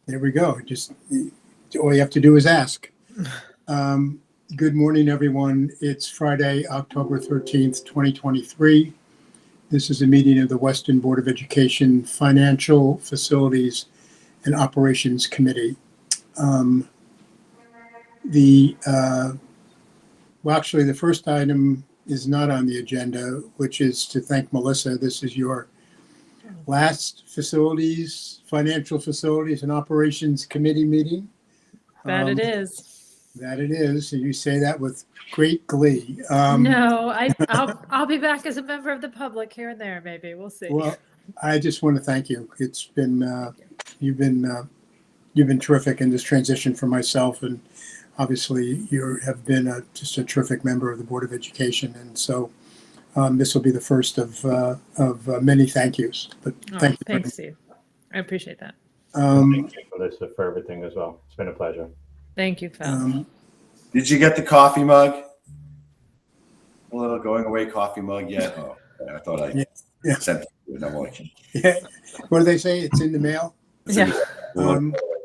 There we go. Just all you have to do is ask. Good morning, everyone. It's Friday, October 13th, 2023. This is a meeting of the Weston Board of Education Financial Facilities and Operations Committee. Actually, the first item is not on the agenda, which is to thank Melissa. This is your last Financial Facilities and Operations Committee meeting. That it is. That it is. And you say that with great glee. No, I'll be back as a member of the public here and there. Maybe we'll see. Well, I just want to thank you. It's been you've been terrific in this transition for myself, and obviously you have been just a terrific member of the Board of Education. And so this will be the first of many thank yous. But thank you. Thanks, Steve. I appreciate that. Thank you, Melissa, for everything as well. It's been a pleasure. Thank you, Phil. Did you get the coffee mug? A little going away coffee mug yet? Oh, I thought I sent it to you. Yeah. What do they say? It's in the mail? Yeah.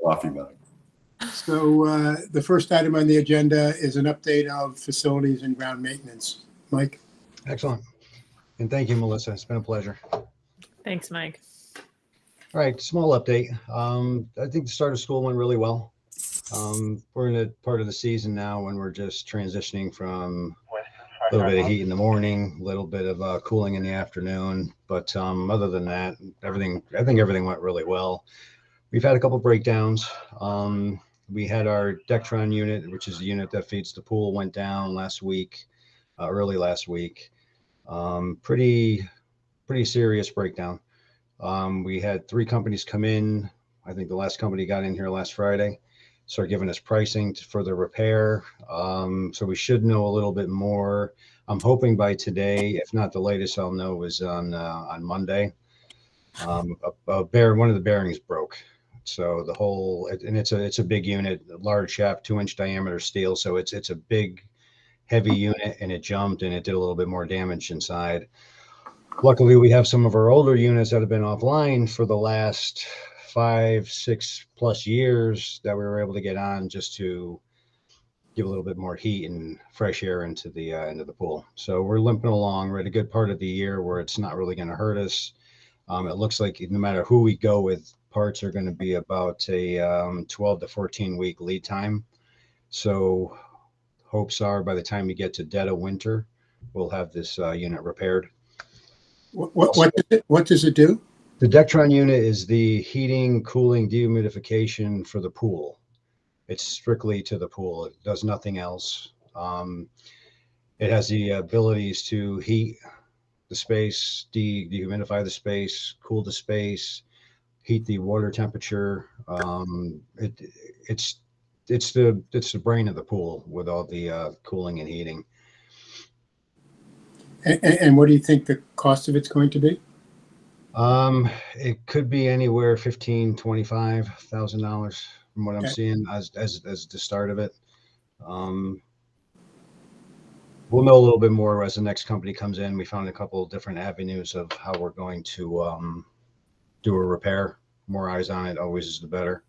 Coffee mug. So the first item on the agenda is an update of facilities and ground maintenance. Mike? Excellent. And thank you, Melissa. It's been a pleasure. Thanks, Mike. All right, small update. I think the start of school went really well. We're in a part of the season now when we're just transitioning from a little bit of heat in the morning, a little bit of cooling in the afternoon. But other than that, I think everything went really well. We've had a couple breakdowns. We had our Dectron unit, which is the unit that feeds the pool, went down last week, early last week. Pretty serious breakdown. We had 3 companies come in. I think the last company got in here last Friday, started giving us pricing for the repair. So we should know a little bit more. I'm hoping by today, if not the latest I'll know is on Monday. One of the bearings broke. So the whole, and it's a big unit, large shaft, 2-inch diameter steel. So it's a big, heavy unit, and it jumped and it did a little bit more damage inside. Luckily, we have some of our older units that have been offline for the last 5-6+ years that we were able to get on just to give a little bit more heat and fresh air into the pool. So we're limping along. We're at a good part of the year where it's not really going to hurt us. It looks like no matter who we go with, parts are going to be about a 12 to 14 week lead time. So hopes are by the time we get to dead of winter, we'll have this unit repaired. What does it do? The Dectron unit is the heating, cooling, dehumidification for the pool. It's strictly to the pool. It does nothing else. It has the abilities to heat the space, dehumidify the space, cool the space, heat the water temperature. It's the brain of the pool with all the cooling and heating. And what do you think the cost of it's going to be? It could be anywhere $15,000-$25,000 from what I'm seeing as the start of it. We'll know a little bit more as the next company comes in. We found a couple of different avenues of how we're going to do a repair. More eyes on it always is the better,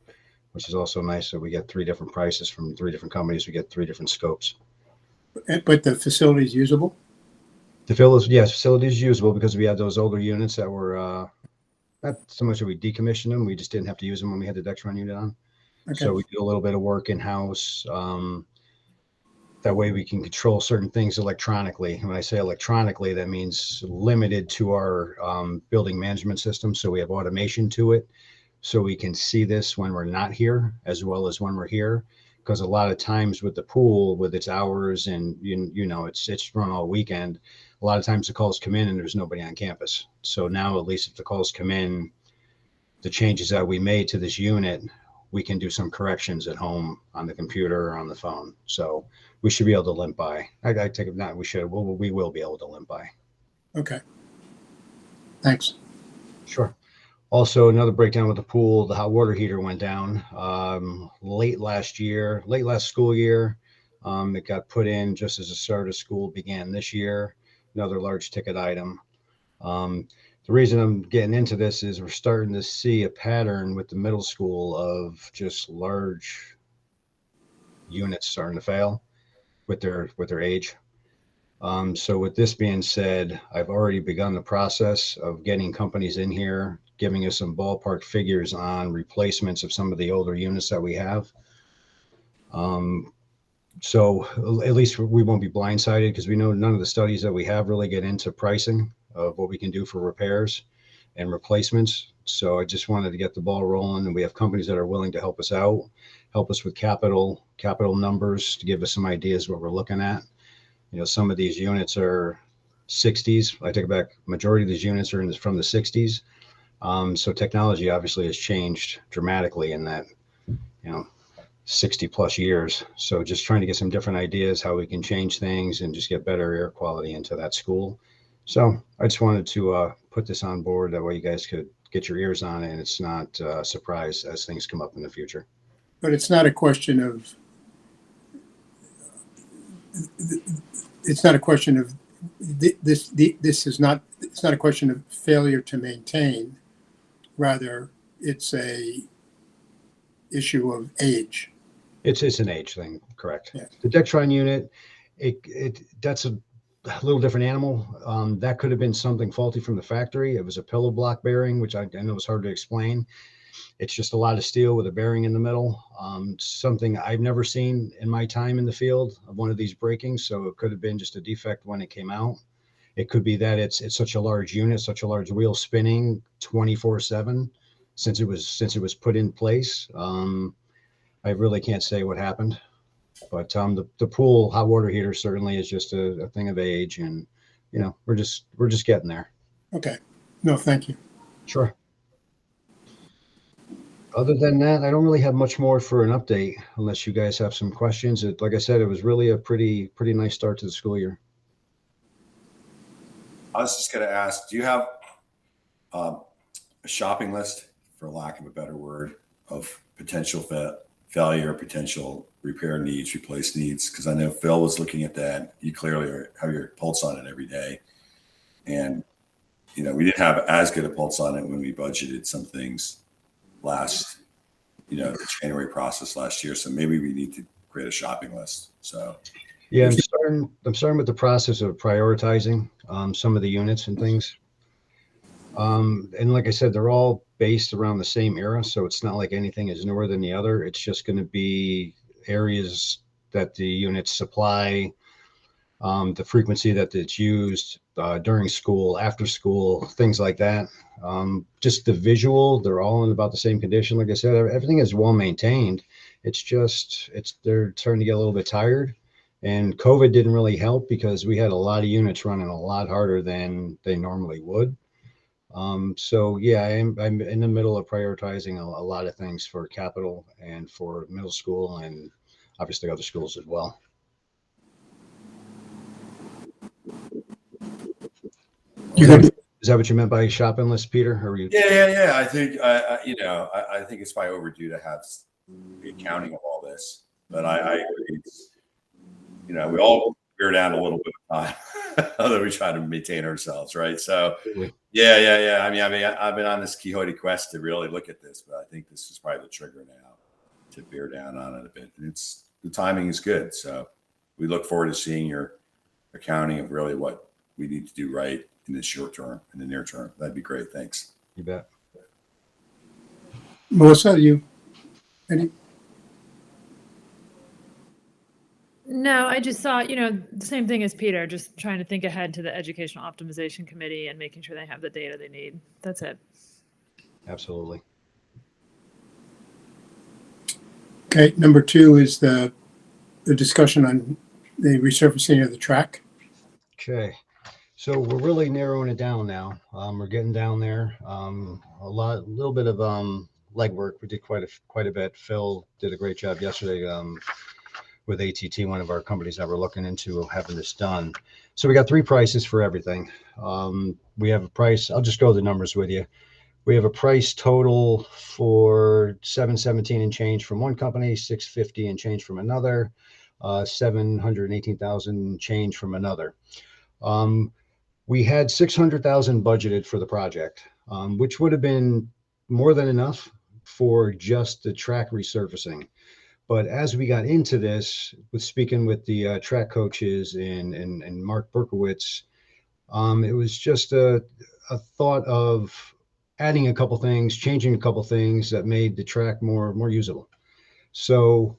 which is also nice. So we get 3 different prices from 3 different companies. We get 3 different scopes. But the facility is usable? Facility is usable because we had those older units that were not so much that we decommissioned them. We just didn't have to use them when we had the Dectron unit on. Okay. So we do a little bit of work in-house. That way we can control certain things electronically. And when I say electronically, that means limited to our building management system. So we have automation to it. So we can see this when we're not here as well as when we're here. Because a lot of times with the pool, with its hours and it's run all weekend, a lot of times the calls come in and there's nobody on campus. So now at least if the calls come in, the changes that we made to this unit, we can do some corrections at home on the computer or on the phone. So we should be able to limp by. I take it not. We should. We will be able to limp by. Okay. Thanks. Sure. Also, another breakdown with the pool, the hot water heater went down late last school year. It got put in just as the start of school began this year, another large ticket item. The reason I'm getting into this is we're starting to see a pattern with the middle school of just large units starting to fail with their age. So with this being said, I've already begun the process of getting companies in here, giving us some ballpark figures on replacements of some of the older units that we have. So at least we won't be blindsided because we know none of the studies that we have really get into pricing of what we can do for repairs and replacements. So I just wanted to get the ball rolling, and we have companies that are willing to help us out, help us with capital numbers to give us some ideas what we're looking at. You know, some of these units are 60s. I take it back. Majority of these units are from the 60s. So technology obviously has changed dramatically in that, 60 plus years. So just trying to get some different ideas how we can change things and just get better air quality into that school. So I just wanted to put this on board. That way you guys could get your ears on it and it's not a surprise as things come up in the future. But it's not a question of, it's not a question of this is not, it's not a question of failure to maintain. Rather, it's a issue of age. It's an age thing, correct? Yeah. The Dectron unit, that's a little different animal. That could have been something faulty from the factory. It was a pillow block bearing, which I know is hard to explain. It's just a lot of steel with a bearing in the middle. Something I've never seen in my time in the field of one of these breaking. So it could have been just a defect when it came out. It could be that it's such a large unit, such a large wheel spinning 24/7 since it was put in place. I really can't say what happened, but the pool hot water heater certainly is just a thing of age, and we're just getting there. Okay. No, thank you. Sure. Other than that, I don't really have much more for an update unless you guys have some questions. Like I said, it was really a pretty nice start to the school year. I was just going to ask, do you have a shopping list, for lack of a better word, of potential failure, potential repair needs, replace needs? Because I know Phil was looking at that. You clearly have your pulse on it every day. And, we didn't have as good a pulse on it when we budgeted some things last, the January process last year. So maybe we need to create a shopping list. So yeah, I'm starting with the process of prioritizing some of the units and things. And like I said, they're all based around the same era. So it's not like anything is newer than the other. It's just going to be areas that the units supply, the frequency that it's used during school, after school, things like that. Just the visual, they're all in about the same condition. Like I said, everything is well maintained. It's just, they're starting to get a little bit tired. And COVID didn't really help because we had a lot of units running a lot harder than they normally would. So yeah, I'm in the middle of prioritizing a lot of things for capital and for middle school and obviously other schools as well. Is that what you meant by shopping list, Peter? Or were you? Yeah. I think I think it's probably overdue to have the accounting of all this. But I agree. We all bear down a little bit of time, although we try to maintain ourselves, right? So, yeah. I mean, I've been on this Quixote quest to really look at this, but I think this is probably the trigger now to bear down on it a bit. And the timing is good, so we look forward to seeing your accounting of really what we need to do right in the short term, in the near term. That'd be great. Thanks. You bet. Melissa, any? No, I just thought, the same thing as Peter, just trying to think ahead to the Educational Optimization Committee and making sure they have the data they need. That's it. Absolutely. Okay. Number 2 is the discussion on the resurfacing of the track. Okay. So we're really narrowing it down now. We're getting down there. A little bit of legwork. We did quite a bit. Phil did a great job yesterday with ATT, one of our companies that we're looking into having this done. So we got 3 prices for everything. We have a price. I'll just go the numbers with you. We have a price total for $717 and change from one company, $650 and change from another, $718,000 change from another. We had 600,000 budgeted for the project, which would have been more than enough for just the track resurfacing. But as we got into this, with speaking with the track coaches and Mark Berkowitz, it was just a thought of adding a couple things, changing a couple things that made the track more usable. So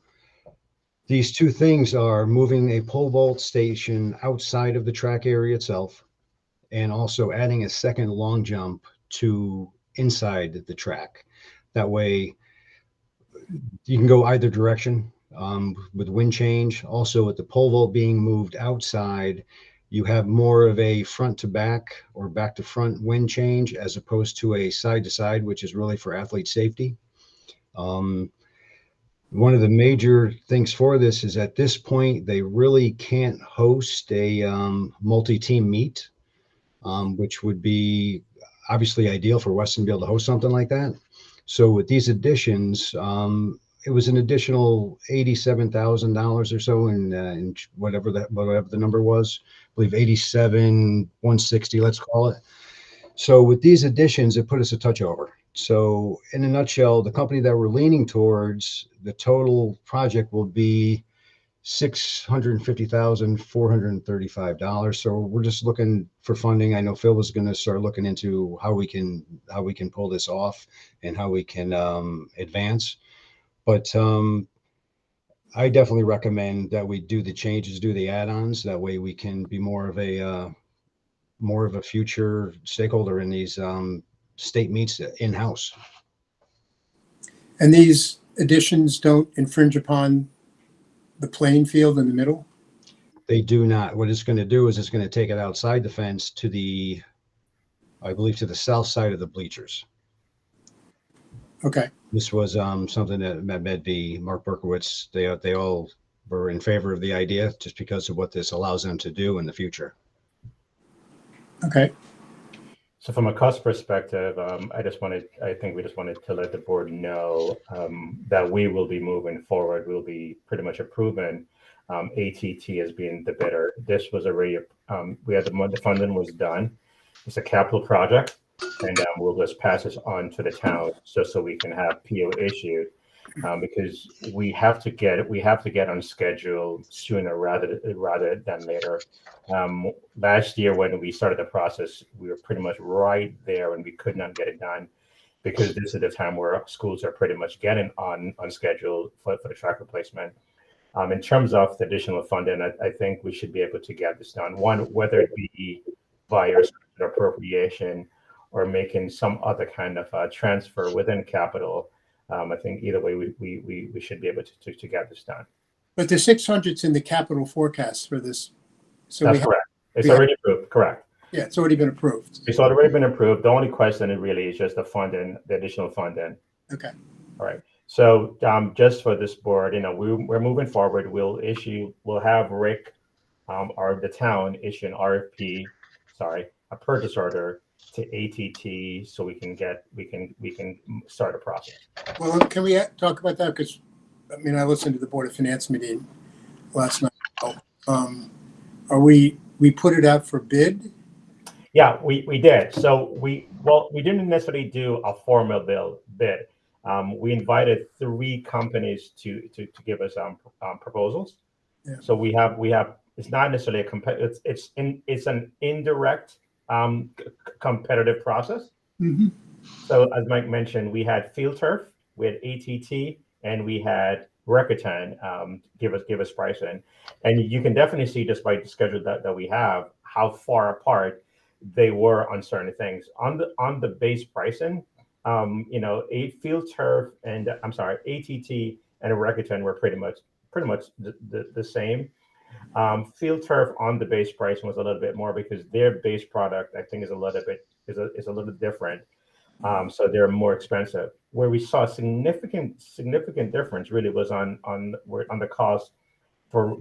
these two things are moving a pole vault station outside of the track area itself, and also adding a second long jump to inside the track. That way you can go either direction with wind change. Also, with the pole vault being moved outside, you have more of a front to back or back to front wind change as opposed to a side to side, which is really for athlete safety. One of the major things for this is at this point, they really can't host a multi-team meet, which would be obviously ideal for Weston to be able to host something like that. So with these additions, it was an additional $87,000 or so in whatever the number was. I believe 87,160, let's call it. So with these additions, it put us a touch over. So in a nutshell, the company that we're leaning towards, the total project will be $650,435. So we're just looking for funding. I know Phil was going to start looking into how we can pull this off and how we can advance. But I definitely recommend that we do the changes, do the add-ons. That way we can be more of a future stakeholder in these state meets in-house. And these additions don't infringe upon the playing field in the middle? They do not. What it's going to do is it's going to take it outside the fence to the, I believe, to the south side of the bleachers. Okay. This was something that Matt Medvey, Mark Berkowitz, they all were in favor of the idea just because of what this allows them to do in the future. Okay. So from a cost perspective, I think we just wanted to let the board know that we will be moving forward. We'll be pretty much approving ATT as being the bidder. This was already, the funding was done. It's a capital project, and we'll just pass this on to the town so we can have PO issued. Because we have to get on schedule sooner rather than later. Last year when we started the process, we were pretty much right there and we could not get it done because this is the time where schools are pretty much getting on schedule for the track replacement. In terms of the additional funding, I think we should be able to get this done. One, whether it be via appropriation or making some other kind of transfer within capital. I think either way, we should be able to get this done. But the 600's in the capital forecast for this. So That's correct. It's already approved. Correct. Yeah, it's already been approved. It's already been approved. The only question really is just the funding, the additional funding. Okay. All right. So just for this board, we're moving forward. We'll have Rick or the town issue an RFP, a purchase order to ATT so we can start a process. Well, can we talk about that? Because I listened to the Board of Finance meeting last night. Are we put it out for bid? Yeah, we did. So we didn't necessarily do a formal bid. We invited 3 companies to give us proposals. Yeah. So we have it's not necessarily a competitive. It's an indirect competitive process. Mm-hmm. So as Mike mentioned, we had Field Turf, we had ATT, and we had Rakuten give us pricing. And you can definitely see just by the schedule that we have how far apart they were on certain things. On the base pricing, Field Turf and ATT and Rakuten were pretty much the same. Field Turf on the base pricing was a little bit more because their base product I think is a little different. So they're more expensive. Where we saw significant difference really was on the cost for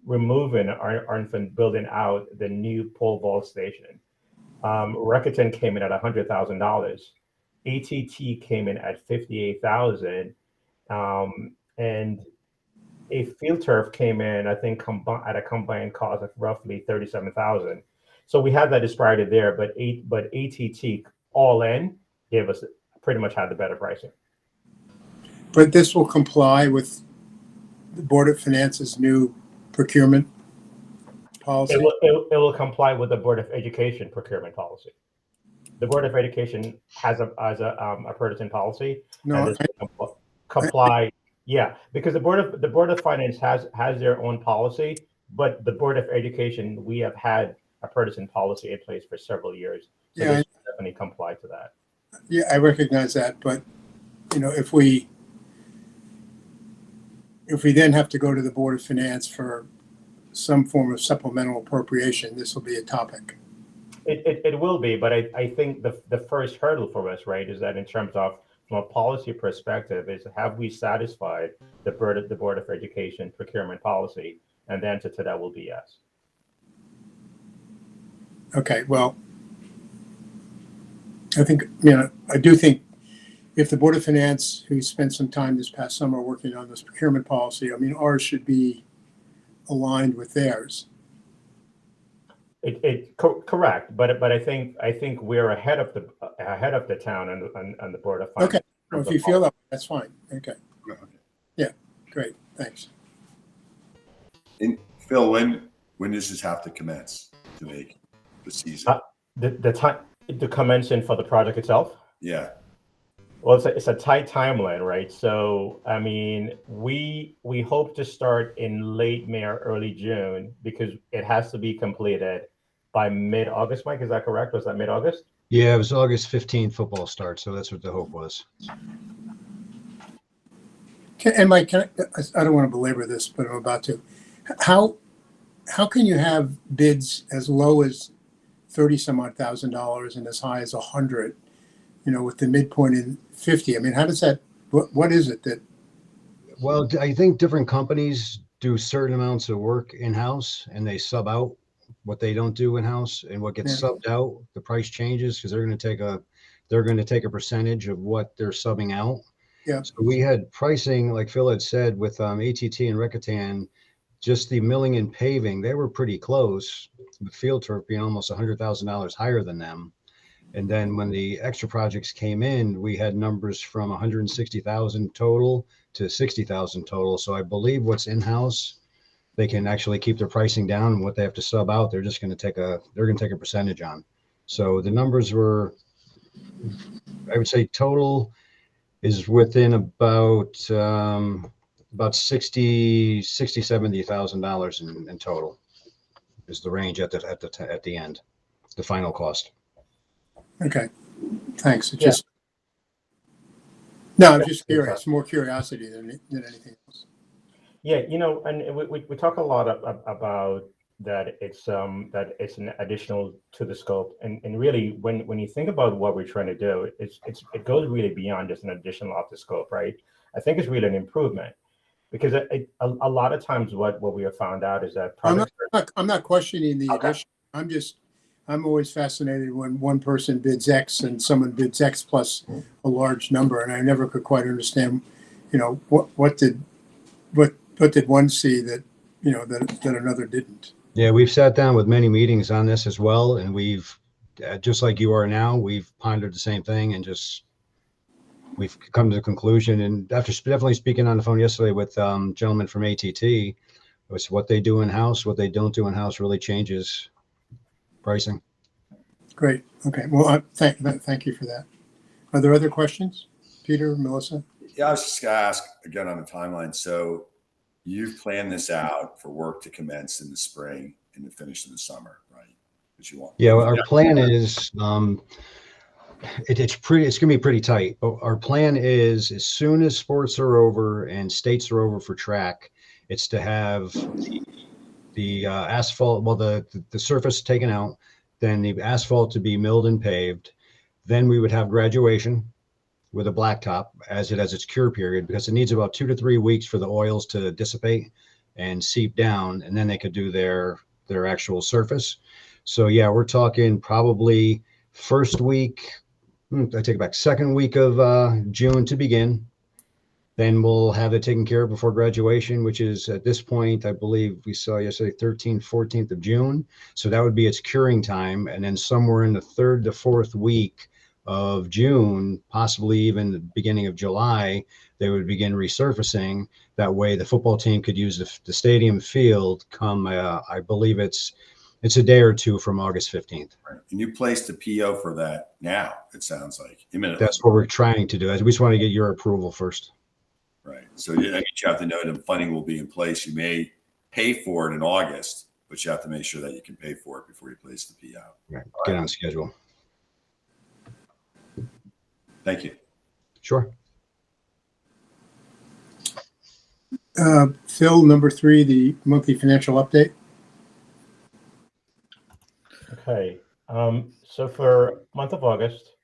removing and building out the new pole vault station. Rakuten came in at $100,000. ATT came in at $58,000, and a Field Turf came in, I think, at a combined cost of roughly $37,000. So we had that disparity there, but ATT all in gave us pretty much had the better pricing. But this will comply with the Board of Finance's new procurement policy? It will comply with the Board of Education procurement policy. The Board of Education has a partisan policy. No, And this will comply. Yeah, because the Board of Finance has their own policy, but the Board of Education, we have had a partisan policy in place for several years. So Yeah, this will definitely comply to that. yeah, I recognize that, but, you know, if we then have to go to the Board of Finance for some form of supplemental appropriation, this will be a topic. It will be, but I think the first hurdle for us, right, is that in terms of from a policy perspective, is have we satisfied the Board of Education procurement policy, and the answer to that will be yes. Okay, well, I think, you know, I do think if the Board of Finance, who spent some time this past summer working on this procurement policy, I mean, ours should be aligned with theirs. Correct, but I think we're ahead of the town and the Board of Finance. Okay, well, if you feel that, that's fine. Okay, yeah, great, thanks. And Phil, when does this have to commence to make the season? The time to commence in for the project itself. Yeah. Well, it's a tight timeline, right? So, I mean, we hope to start in late May or early June because it has to be completed by mid-August. Mike, is that correct? Was that mid-August? Yeah, it was August 15th football start, so that's what the hope was. And Mike, I don't want to belabor this, but I'm about to. How can you have bids as low as $30,000 and as high as $100,000? You know, with the midpoint in 50. I mean, how does that? What is it that? Well, I think different companies do certain amounts of work in-house and they sub out what they don't do in-house, and what gets subbed out, the price changes because they're going to take a percentage of what they're subbing out. Yeah. So we had pricing, like Phil had said, with ATT and Recatan, just the milling and paving, they were pretty close, with Field Turf being almost $100,000 higher than them. And then when the extra projects came in, we had numbers from 160,000 total to 60,000 total. So I believe what's in-house, they can actually keep their pricing down, and what they have to sub out, they're just going to take a percentage on. So the numbers were, I would say total is within about $70,000 in total is the range at the end, the final cost. Okay, thanks. It Yeah. just no, I'm just curious. More curiosity than anything else. Yeah, you know, and we talk a lot about that it's an additional to the scope, and really when you think about what we're trying to do, it goes really beyond just an additional off the scope, right? I think it's really an improvement because a lot of times what we have found out is that projects I'm not questioning the Okay. addition. I'm always fascinated when one person bids X and someone bids X plus a large number, and I never could quite understand, you know, what did one see that, you know, that another didn't. Yeah, we've sat down with many meetings on this as well, and we've just like you are now, we've pondered the same thing and just we've come to the conclusion. And after definitely speaking on the phone yesterday with gentlemen from ATT, it was what they do in-house, what they don't do in-house really changes pricing. Great. Okay. Well, thank you for that. Are there other questions, Peter, Melissa? Yeah, I was just going to ask again on the timeline. So you've planned this out for work to commence in the spring and to finish in the summer, right? That you want. Yeah, our plan is it's going to be pretty tight. But our plan is as soon as sports are over and states are over for track, it's to have the asphalt, well, the surface taken out, then the asphalt to be milled and paved. Then we would have graduation with a blacktop as it has its cure period, because it needs about 2 to 3 weeks for the oils to dissipate and seep down, and then they could do their actual surface. So yeah, we're talking probably first week, I take it back, second week of June to begin. Then we'll have it taken care of before graduation, which is at this point, I believe we saw yesterday, 13th, 14th of June. So that would be its curing time. And then somewhere in the 3rd to 4th week of June, possibly even the beginning of July, they would begin resurfacing. That way the football team could use the stadium field come, I believe it's a day or two from August 15th. Right. And you placed the PO for that now, it sounds like, imminently. That's what we're trying to do. We just want to get your approval first. Right. So you have to know that funding will be in place. You may pay for it in August, but you have to make sure that you can pay for it before you place the PO. Right. Get on schedule. Thank you. Sure. Phil, number 3, the monthly financial update. Okay, so for month of August,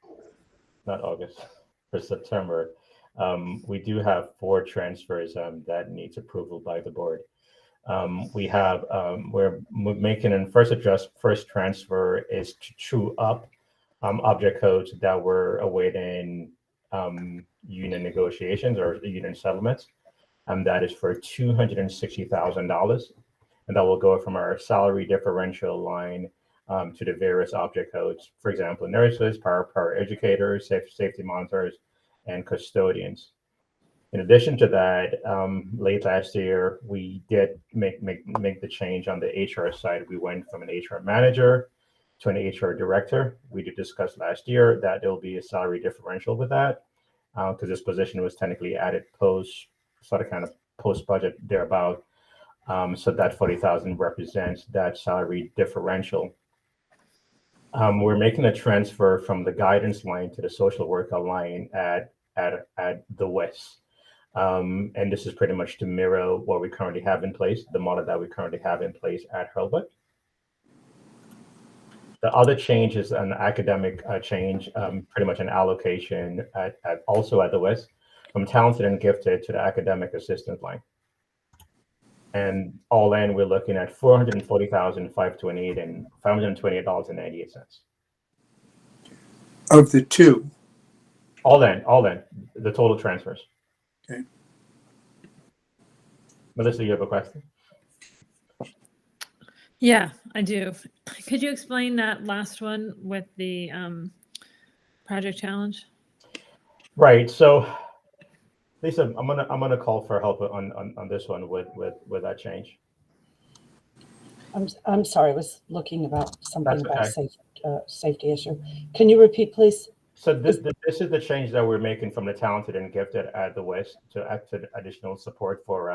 not August, for September, we do have 4 transfers that needs approval by the board. We have, we're making an first transfer is to true up object codes that were awaiting union negotiations or union settlements. That is for $260,000, and that will go from our salary differential line to the various object codes. For example, nurses, para educators, safety monitors, and custodians. In addition to that, late last year, we did make the change on the HR side. We went from an HR manager to an HR director. We did discuss last year that there will be a salary differential with that because this position was technically added post budget thereabout. So that 40,000 represents that salary differential. We're making a transfer from the guidance line to the social worker line at the West. And this is pretty much to mirror what we currently have in place, the model that we currently have in place at Hurlbut. The other change is an academic change, pretty much an allocation also at the West, from talented and gifted to the academic assistant line. And all in, we're looking at $440,528 and $528.98. Of the 2. All in, the total transfers. Okay. Melissa, you have a question? Yeah, I do. Could you explain that last one with the project challenge? Right. So, Lisa, I'm gonna call for help on this one with that change. I'm sorry, I was looking about something That's about safety issue. Can you repeat, please? So this is the change that we're making from the talented and gifted at the West to additional support for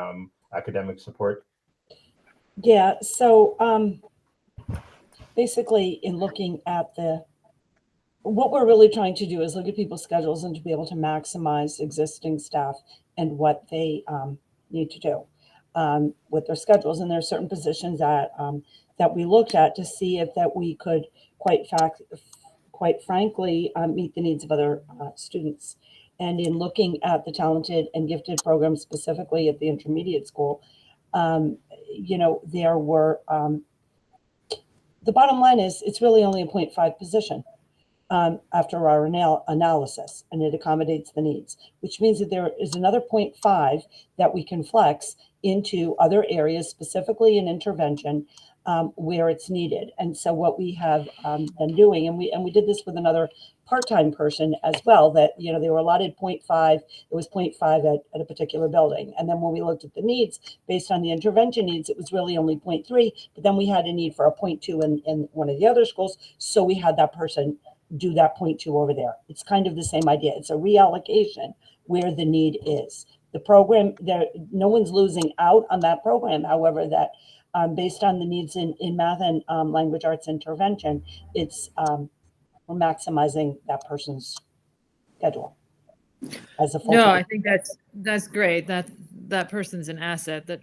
academic support. Yeah, so basically in looking at what we're really trying to do is look at people's schedules and to be able to maximize existing staff and what they need to do with their schedules. And there are certain positions that we looked at to see if that we could quite frankly meet the needs of other students. And in looking at the talented and gifted program specifically at the intermediate school, there were the bottom line is it's really only a 0.5 position after our analysis, and it accommodates the needs, which means that there is another 0.5 that we can flex into other areas, specifically in intervention, where it's needed. And so what we have been doing, and we did this with another part-time person as well, that they were allotted 0.5. It was 0.5 at a particular building, and then when we looked at the needs based on the intervention needs, it was really only 0.3. But then we had a need for a 0.2 in one of the other schools, so we had that person do that 0.2 over there. It's kind of the same idea. It's a reallocation where the need is. The program, no one's losing out on that program. However, that based on the needs in math and language arts intervention, it's we're maximizing that person's schedule as a full. No, I think that's great. That person's an asset that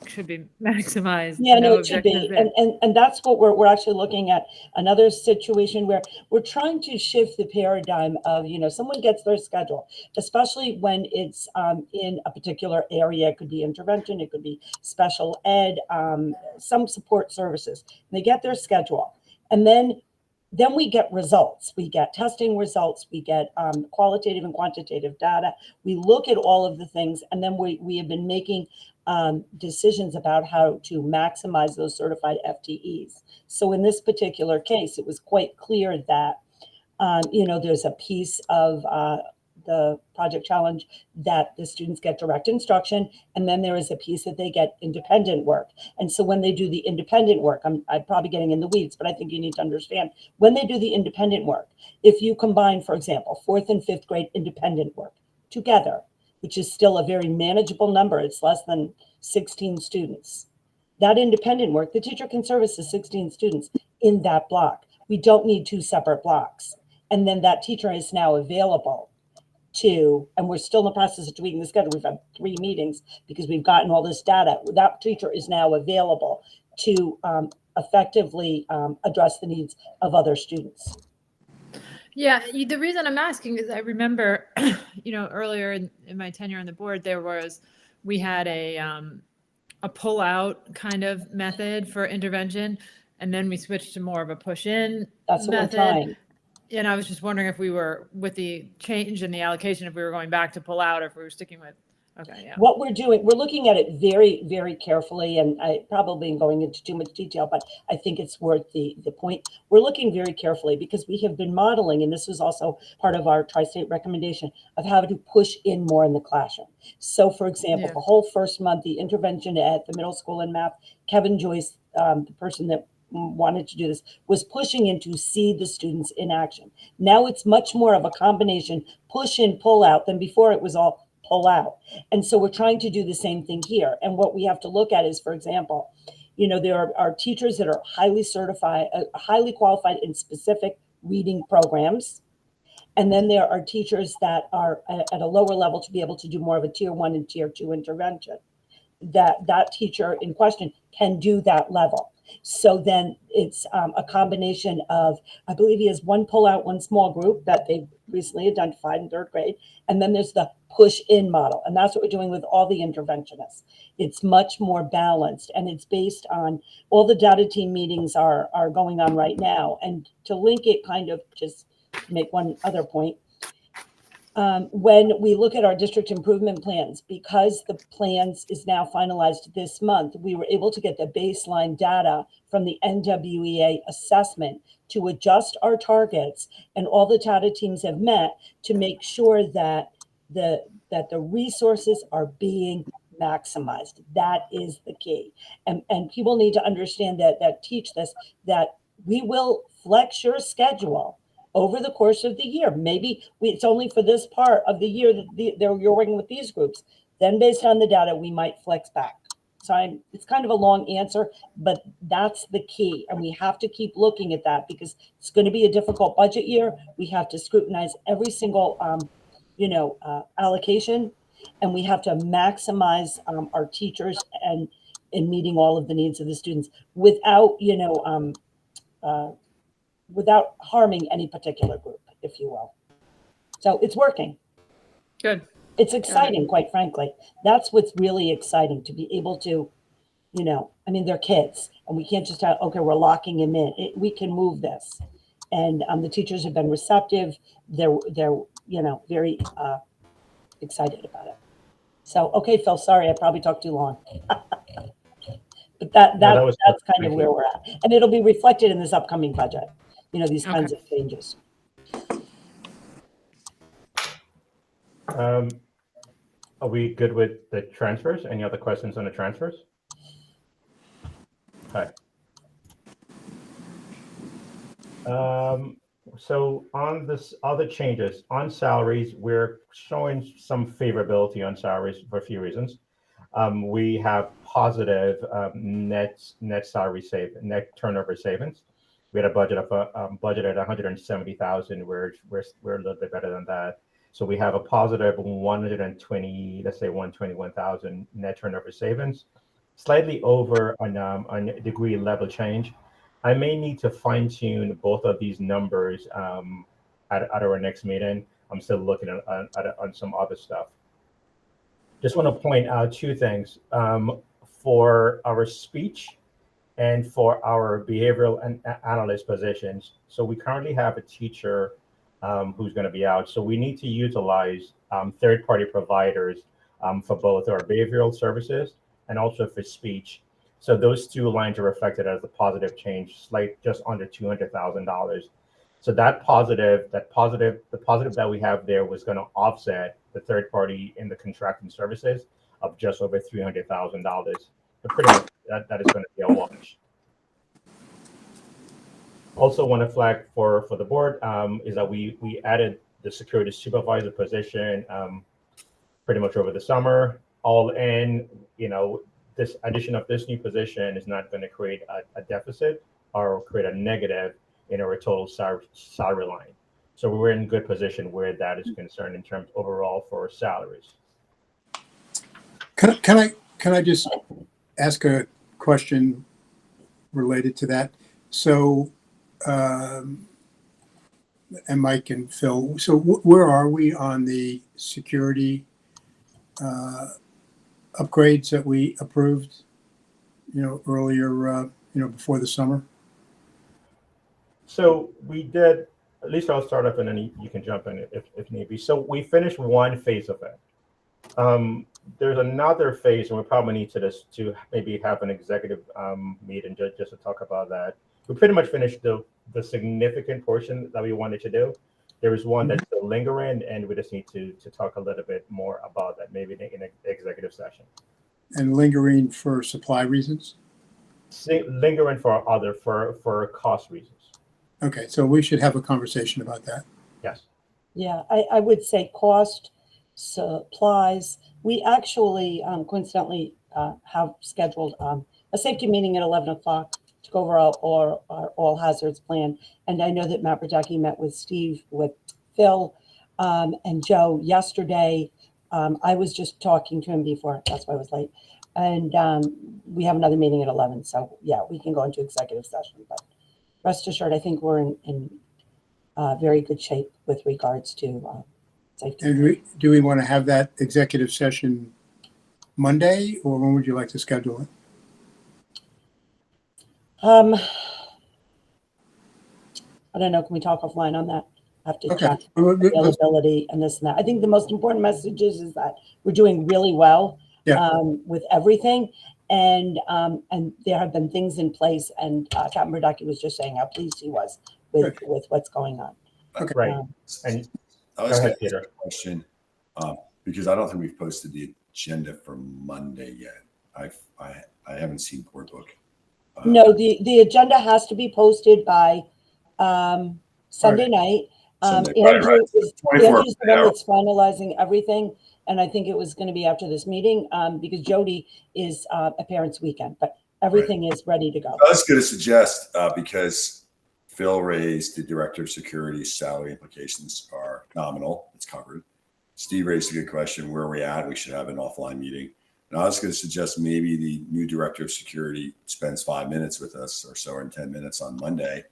should be maximized. Yeah, no, it should be. objective. And that's what we're actually looking at. Another situation where we're trying to shift the paradigm of, someone gets their schedule, especially when it's in a particular area. It could be intervention, it could be special ed, some support services. They get their schedule. And then Then we get results. We get testing results. We get qualitative and quantitative data. We look at all of the things, and then we have been making decisions about how to maximize those certified FTEs. So in this particular case, it was quite clear that, there's a piece of the project challenge that the students get direct instruction, and then there is a piece that they get independent work. And so when they do the independent work, I'm probably getting in the weeds, but I think you need to understand, when they do the independent work, if you combine, for example, 4th and 5th grade independent work together, which is still a very manageable number, it's less than 16 students. That independent work, the teacher can service the 16 students in that block. We don't need 2 separate blocks. And then that teacher is now available to, and we're still in the process of tweaking the schedule. We've had 3 meetings because we've gotten all this data. That teacher is now available to effectively address the needs of other students. Yeah, the reason I'm asking is I remember, earlier in my tenure on the board, we had a pull-out kind of method for intervention, and then we switched to more of a push-in That's what method. we're trying. And I was just wondering if we were, with the change in the allocation, if we were going back to pull out, or if we were sticking with, okay, yeah. What we're doing, we're looking at it very, very carefully, and I probably am going into too much detail, but I think it's worth the point. We're looking very carefully because we have been modeling, and this was also part of our tri-state recommendation, of how to push in more in the classroom. So for example, Yeah. the whole first month, the intervention at the middle school in math, Kevin Joyce, the person that wanted to do this, was pushing in to see the students in action. Now it's much more of a combination push in, pull out than before. It was all pull out. And so we're trying to do the same thing here. And what we have to look at is, for example, there are teachers that are highly certified, highly qualified in specific reading programs. And then there are teachers that are at a lower level to be able to do more of a tier 1 and tier 2 intervention. That teacher in question can do that level. So then it's a combination of, I believe he has 1 pull out, 1 small group that they've recently identified in 3rd grade. And then there's the push in model. And that's what we're doing with all the interventionists. It's much more balanced, and it's based on all the data team meetings are going on right now. And to link it, kind of just make one other point. When we look at our district improvement plans, because the plans is now finalized this month, we were able to get the baseline data from the NWEA assessment to adjust our targets, and all the data teams have met to make sure that the resources are being maximized. That is the key. And people need to understand that teach this, that we will flex your schedule over the course of the year. Maybe it's only for this part of the year that you're working with these groups. Then based on the data, we might flex back. So it's kind of a long answer, but that's the key. And we have to keep looking at that because it's going to be a difficult budget year. We have to scrutinize every single, allocation, and we have to maximize our teachers and in meeting all of the needs of the students without, without harming any particular group, if you will. So it's working. Good. It's exciting, quite frankly. That's what's really exciting, to be able to, they're kids, and we can't just have, okay, we're locking them in. We can move this. And the teachers have been receptive. They're very excited about it. So, okay, Phil, sorry, I probably talked too long. But that's kind of where we're at. And it'll be reflected in this upcoming budget, these kinds of changes. Are we good with the transfers? Any other questions on the transfers? Hi. So on this other changes on salaries, we're showing some favorability on salaries for a few reasons. We have positive net turnover savings. We had a budget of budget at 170,000. We're a little bit better than that. So we have a positive 120, let's say 121,000 net turnover savings, slightly over on degree level change. I may need to fine tune both of these numbers at our next meeting. I'm still looking on some other stuff. Just want to point out 2 things. For our speech and for our behavioral and analyst positions. So we currently have a teacher who's going to be out. So we need to utilize third-party providers for both our behavioral services and also for speech. So those two lines are reflected as a positive change, just under $200,000. So the positive that we have there was going to offset the third party in the contracting services of just over $300,000. So pretty much that is going to be a wash. Also want to flag for the board is that we added the security supervisor position pretty much over the summer. All in, this addition of this new position is not going to create a deficit or create a negative in our total salary line. So we're in good position where that is concerned in terms overall for salaries. Can I just ask a question related to that? So, and Mike and Phil, so where are we on the security upgrades that we approved, earlier, before the summer? So we did, at least I'll start off and then you can jump in if need be. So we finished one phase of it. There's another phase, and we probably need to maybe have an executive meeting just to talk about that. We pretty much finished the significant portion that we wanted to do. There is one that's still lingering, and we just need to talk a little bit more about that, maybe in an executive session. And lingering for supply reasons? Lingering for cost reasons. Okay, so we should have a conversation about that. Yes. Yeah, I would say cost, supplies. We actually coincidentally have scheduled a safety meeting at 11 o'clock to go over our all hazards plan. And I know that Matt Brodecki met with Steve, with Phil, and Joe yesterday. I was just talking to him before, that's why I was late. And we have another meeting at 11. So yeah, we can go into executive session, but rest assured, I think we're in very good shape with regards to safety. And do we want to have that executive session Monday, or when would you like to schedule it? I don't know. Can we talk offline on that? I have to Okay. check availability and this and that. I think the most important message is that we're doing really well with everything. And there have been things in place, and Captain Brodecki was just saying how pleased he was with what's going on. Okay. Right. And I was go going ahead, to ask Peter. a question because I don't think we've posted the agenda for Monday yet. I haven't seen board book. No, the agenda has to be posted by Sunday night. Sunday. Andrew Right. is 24 Andrew's the one hours. that's finalizing everything, and I think it was going to be after this meeting because Jody is a parents' weekend, but everything is ready to go. I was going to suggest because Phil raised the director of security salary implications are nominal. It's covered. Steve raised a good question. Where are we at? We should have an offline meeting. And I was going to suggest maybe the new director of security spends 5 minutes with us or so, or 10 minutes on Monday,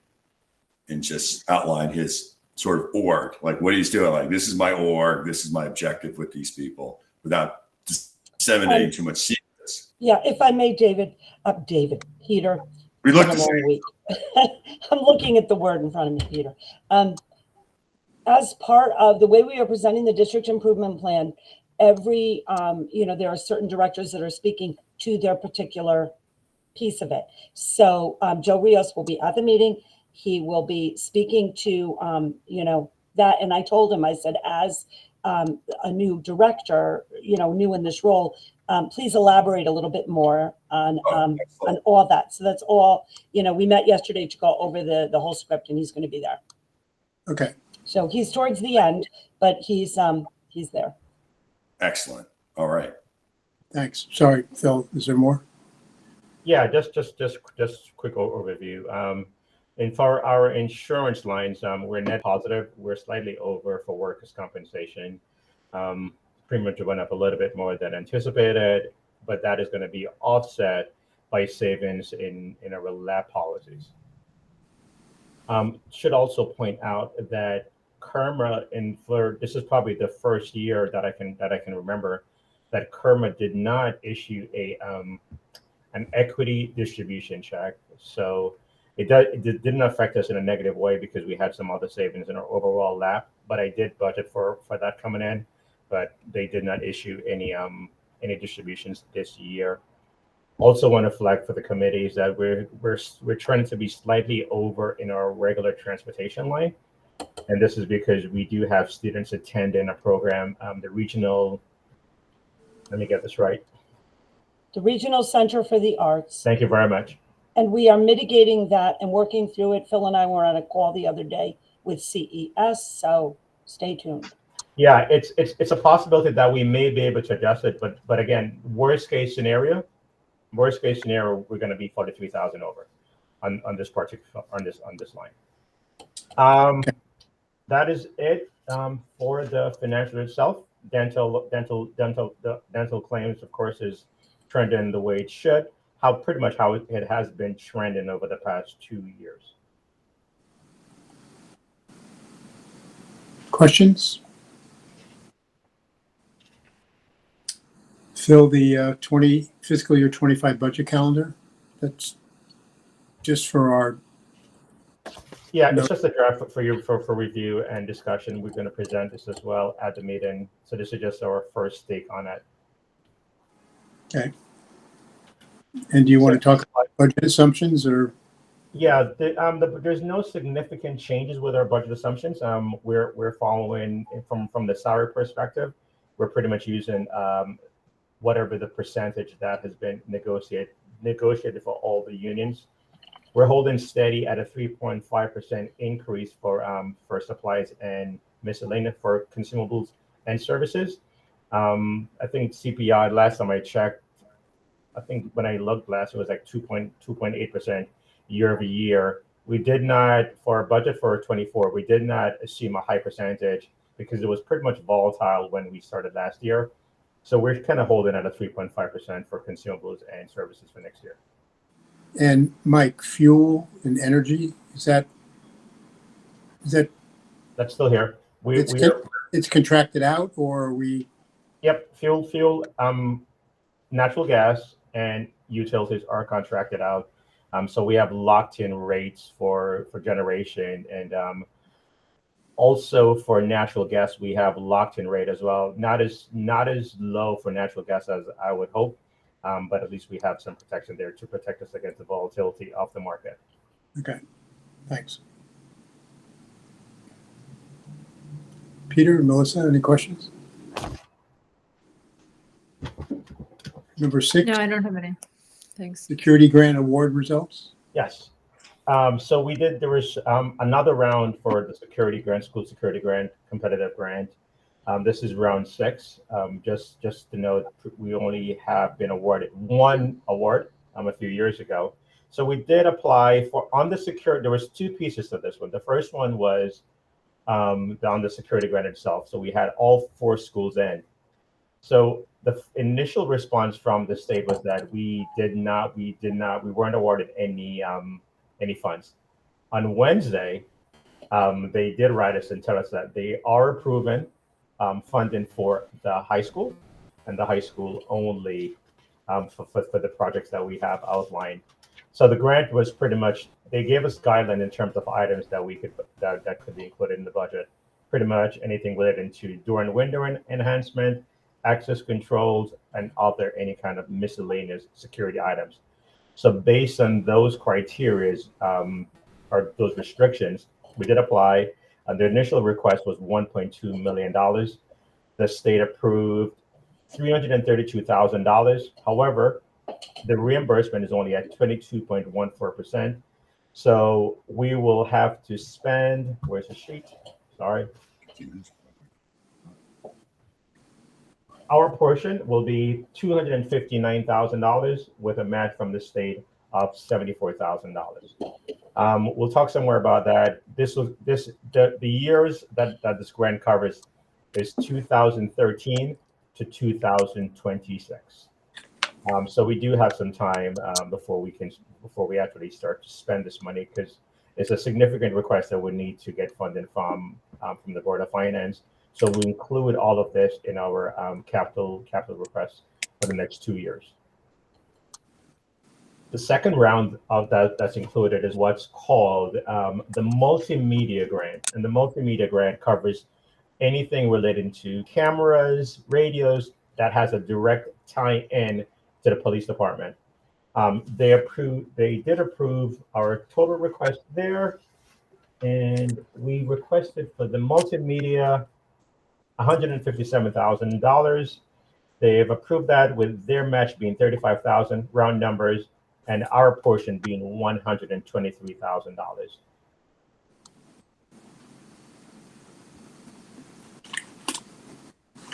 and just outline his sort of org, like what he's doing. Like, this is my org. This is my objective with these people, without disseminating too much secrets. Yeah, if I may, Peter. We looked Been a the long same. week. I'm looking at the word in front of me, Peter. As part of the way we are presenting the district improvement plan, every, there are certain directors that are speaking to their particular piece of it. So Joe Rios will be at the meeting. He will be speaking to, that. And I told him, I said, as a new director, new in this role, please elaborate a little bit more on all that. So that's all, we met yesterday to go over the whole script, and he's going to be there. Okay. So he's towards the end, but he's there. Excellent. All right. Thanks. Sorry, Phil, is there more? Yeah, just quick overview. And for our insurance lines, we're net positive. We're slightly over for workers' compensation. Premium went up a little bit more than anticipated, but that is going to be offset by savings in our lab policies. Should also point out that Kerma this is probably the first year that I can remember that Kerma did not issue an equity distribution check. So it didn't affect us in a negative way because we had some other savings in our overall lap. But I did budget for that coming in, but they did not issue any distributions this year. Also want to flag for the committees that we're trying to be slightly over in our regular transportation line. And this is because we do have students attending a program, the regional, let me get this right. The Regional Center for the Arts. Thank you very much. And we are mitigating that and working through it. Phil and I were on a call the other day with CES, so stay tuned. Yeah, it's a possibility that we may be able to adjust it, but again, worst case scenario, we're going to be 43,000 over on this particular on this line. That is it for the financial itself. Dental claims, of course, is trending the way it should. Pretty much how it has been trending over the past 2 years. Questions? Phil, the fiscal year 25 budget calendar, that's just for our, Yeah, No. it's just a draft for you for review and discussion. We're going to present this as well at the meeting. So this is just our first take on it. okay. And do you want to talk about budget assumptions or? Yeah, there's no significant changes with our budget assumptions. We're following from the salary perspective. We're pretty much using whatever the percentage that has been negotiated for all the unions. We're holding steady at a 3.5% increase for supplies and miscellaneous for consumables and services. I think CPI last time I checked, I think when I looked last, it was like 2.8% year over year. We did not, for our budget for 24, we did not assume a high percentage because it was pretty much volatile when we started last year. So we're kind of holding at a 3.5% for consumables and services for next year. And Mike, fuel and energy, is that That's still here. it's contracted out, or are we? Yep, fuel, natural gas and utilities are contracted out. So we have locked in rates for generation, and also for natural gas, we have locked in rate as well. Not as low for natural gas as I would hope, but at least we have some protection there to protect us against the volatility of the market. Okay, thanks. Peter, Melissa, any questions? Number 6, No, I don't have any. Thanks. security grant award results. Yes. So there was another round for the security grant, school security grant, competitive grant. This is round 6. Just to note, we only have been awarded one award a few years ago. So we did apply on the security. There was 2 pieces to this one. The first one was on the security grant itself. So we had all 4 schools in. So the initial response from the state was that we weren't awarded any funds. On Wednesday, they did write us and tell us that they are approving funding for the high school and the high school only for the projects that we have outlined. So the grant was pretty much, they gave us guideline in terms of items that that could be included in the budget. Pretty much anything related to door and window enhancement, access controls, and other any kind of miscellaneous security items. So based on those criteria or those restrictions, we did apply. The initial request was $1.2 million. The state approved $332,000. However, the reimbursement is only at 22.14%. So we will have to spend, where's the sheet? Sorry. Our portion will be $259,000 with a match from the state of $74,000. We'll talk some more about that. The years that this grant covers is 2013 to 2026. So we do have some time before we actually start to spend this money, because it's a significant request that we need to get funding from the Board of Finance. So we include all of this in our capital requests for the next 2 years. The second round of that's included is what's called the multimedia grant, and the multimedia grant covers anything relating to cameras, radios that has a direct tie-in to the police department. They did approve our total request there, and we requested for the multimedia $157,000. They have approved that with their match being 35,000 round numbers, and our portion being $123,000.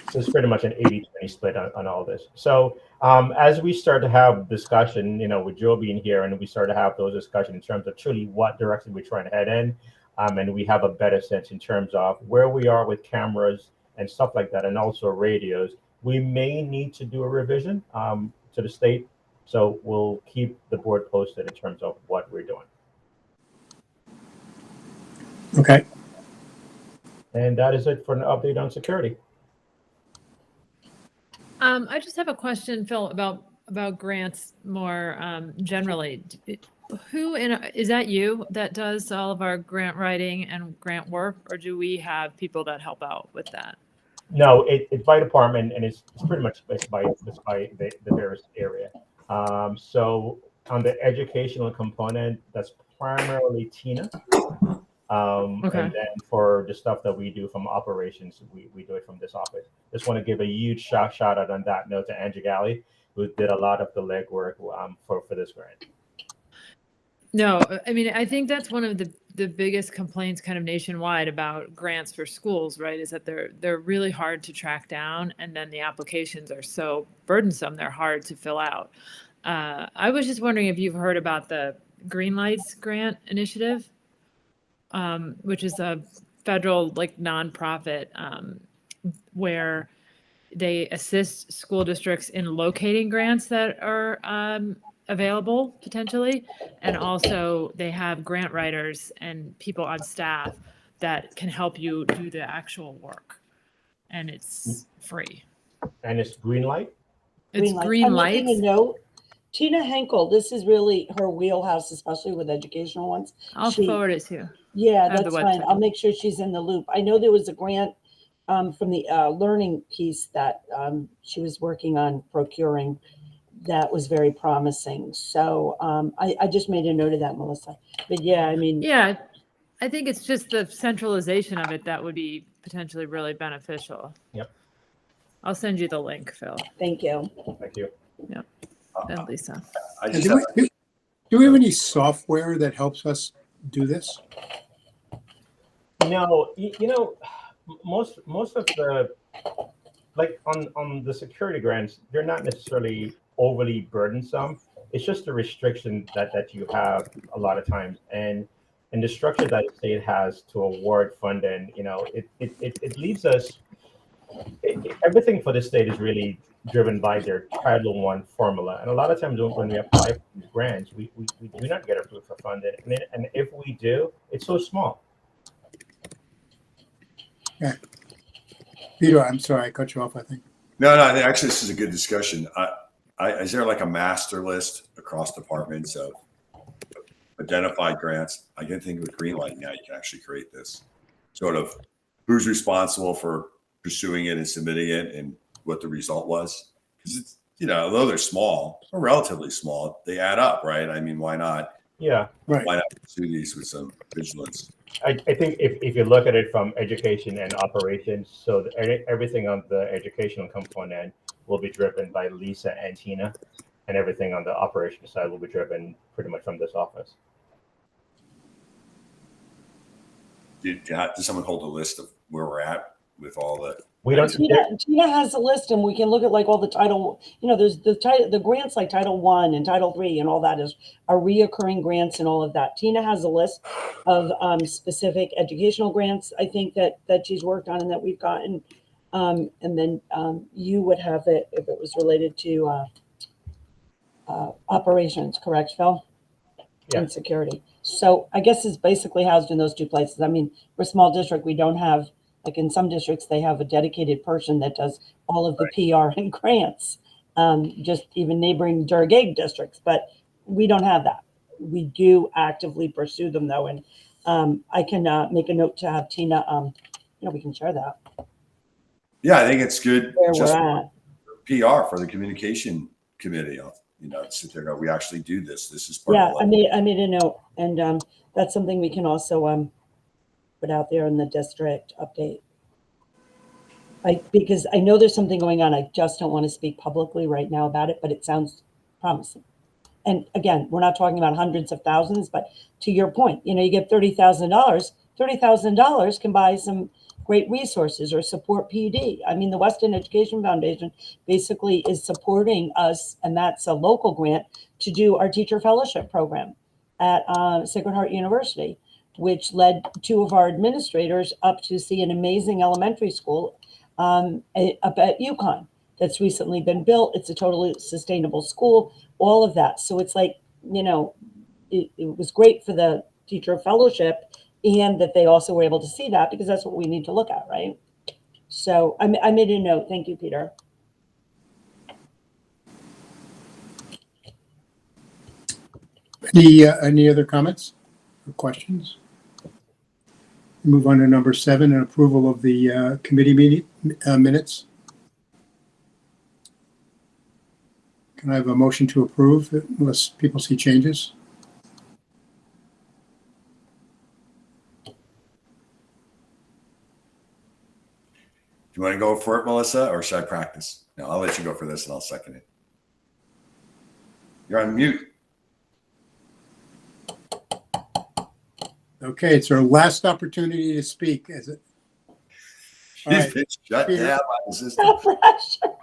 So it's pretty much an 80-20 split on all this. So as we start to have discussion, with Joe being here, and we start to have those discussions in terms of truly what direction we're trying to head in, and we have a better sense in terms of where we are with cameras and stuff like that, and also radios, we may need to do a revision to the state. So we'll keep the board posted in terms of what we're doing. Okay. And that is it for an update on security. I just have a question, Phil, about grants more generally. Is that you that does all of our grant writing and grant work, or do we have people that help out with that? No, it's by department, and it's pretty much by the various area. So on the educational component, that's primarily Tina. Okay. And then for the stuff that we do from operations, we do it from this office. Just want to give a huge shout out on that note to Angie Galley, who did a lot of the legwork for this grant. No, I mean, I think that's one of the biggest complaints kind of nationwide about grants for schools, right? Is that they're really hard to track down, and then the applications are so burdensome, they're hard to fill out. I was just wondering if you've heard about the Green Lights Grant Initiative, which is a federal nonprofit where they assist school districts in locating grants that are available potentially, and also they have grant writers and people on staff that can help you do the actual work, and it's free. And it's Greenlight. It's Green I'm Lights. making a note. Tina Henkel, this is really her wheelhouse, especially with educational ones. I'll forward it to you. Yeah, have the that's fine. website. I'll make sure she's in the loop. I know there was a grant from the learning piece that she was working on procuring that was very promising. So I just made a note of that, Melissa. But yeah, I mean, Yeah, I think it's just the centralization of it that would be potentially really beneficial. Yep. I'll send you the link, Phil thank you. Thank you. and Lisa. I And just do we have any software that helps us do this? No, most of the on the security grants, they're not necessarily overly burdensome. It's just the restriction that you have a lot of times, and the structure that the state has to award funding. It leaves us. Everything for the state is really driven by their Title I formula, and a lot of times when we apply for these grants, we do not get approved for funding, and if we do, it's so small. Peter, I'm sorry, I cut you off, I think. No, I think actually this is a good discussion. Is there like a master list across departments of identified grants? I can think with Greenlight now, you can actually create this sort of who's responsible for pursuing it and submitting it and what the result was. Because it's, although they're small or relatively small, they add up, right? I mean, why not? Yeah. Right. Why not pursue these with some vigilance? I think if you look at it from education and operations, so everything on the educational component will be driven by Lisa and Tina, and everything on the operations side will be driven pretty much from this office. Does someone hold a list of where we're at with all the? We don't. Tina has a list, and we can look at all the title. There's the grants like Title I and Title III, and all that are reoccurring grants and all of that. Tina has a list of specific educational grants. I think that she's worked on and that we've gotten, and then you would have it if it was related to operations, correct, Phil? Yeah. And security. So I guess it's basically housed in those two places. I mean, we're a small district. We don't have. Like in some districts, they have a dedicated person that does all of the PR and grants, just even neighboring Durgate districts. But We don't have that. We do actively pursue them though. And I can make a note to have Tina, we can share that Yeah, I think it's good. where Just we're at. PR for the communication committee. Sit there and go, we actually do this. This is part Yeah, of I it. made a note, and that's something we can also put out there in the district update. Because I know there's something going on. I just don't want to speak publicly right now about it, but it sounds promising. And again, we're not talking about hundreds of thousands, but to your point, you get $30,000. $30,000 can buy some great resources or support PUD. I mean, the Weston Education Foundation basically is supporting us, and that's a local grant, to do our teacher fellowship program at Sacred Heart University, which led two of our administrators up to see an amazing elementary school up at UConn that's recently been built. It's a totally sustainable school, all of that. So it's like, it was great for the teacher fellowship, and that they also were able to see that, because that's what we need to look at, right? So I made a note. Thank you, Peter. Any other comments or questions? Move on to number 7, an approval of the committee meeting minutes. Can I have a motion to approve unless people see changes? Do you want to go for it, Melissa, or should I practice? No, I'll let you go for this and I'll second it. You're on mute. Okay, it's our last opportunity to speak. Is it? All She's right, been shut Peter. down by the system. No pressure.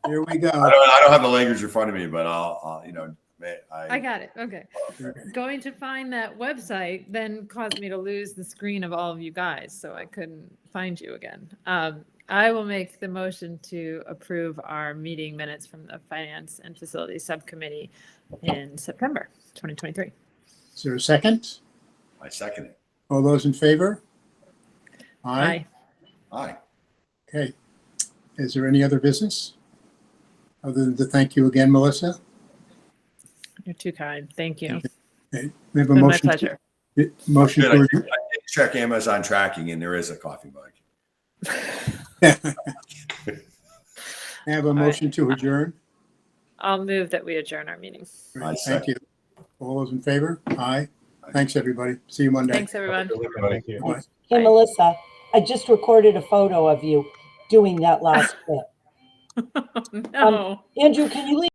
here we go. I don't have the language in front of me, but I'll I got it. Okay. Okay. Going to find that website then caused me to lose the screen of all of you guys, so I couldn't find you again. I will make the motion to approve our meeting minutes from the Finance and Facilities Subcommittee in September 2023. Is there a second? I second it. All those in favor? Aye. Aye. Okay. Is there any other business? Other than to thank you again, Melissa? You're too kind. Thank you. Okay. We have a Been my motion. pleasure. Motion Good. to I adjourn. did check Amazon tracking, and there is a coffee mug. I have a right. motion to adjourn. I'll move that we adjourn our meeting. Great, thank you. All those in favor? Aye. Thanks, everybody. See you Monday. Thanks, everyone. Thank you. Bye. Hey, Bye. Melissa, I just recorded a photo of you doing that last bit. No. Andrew, can you leave?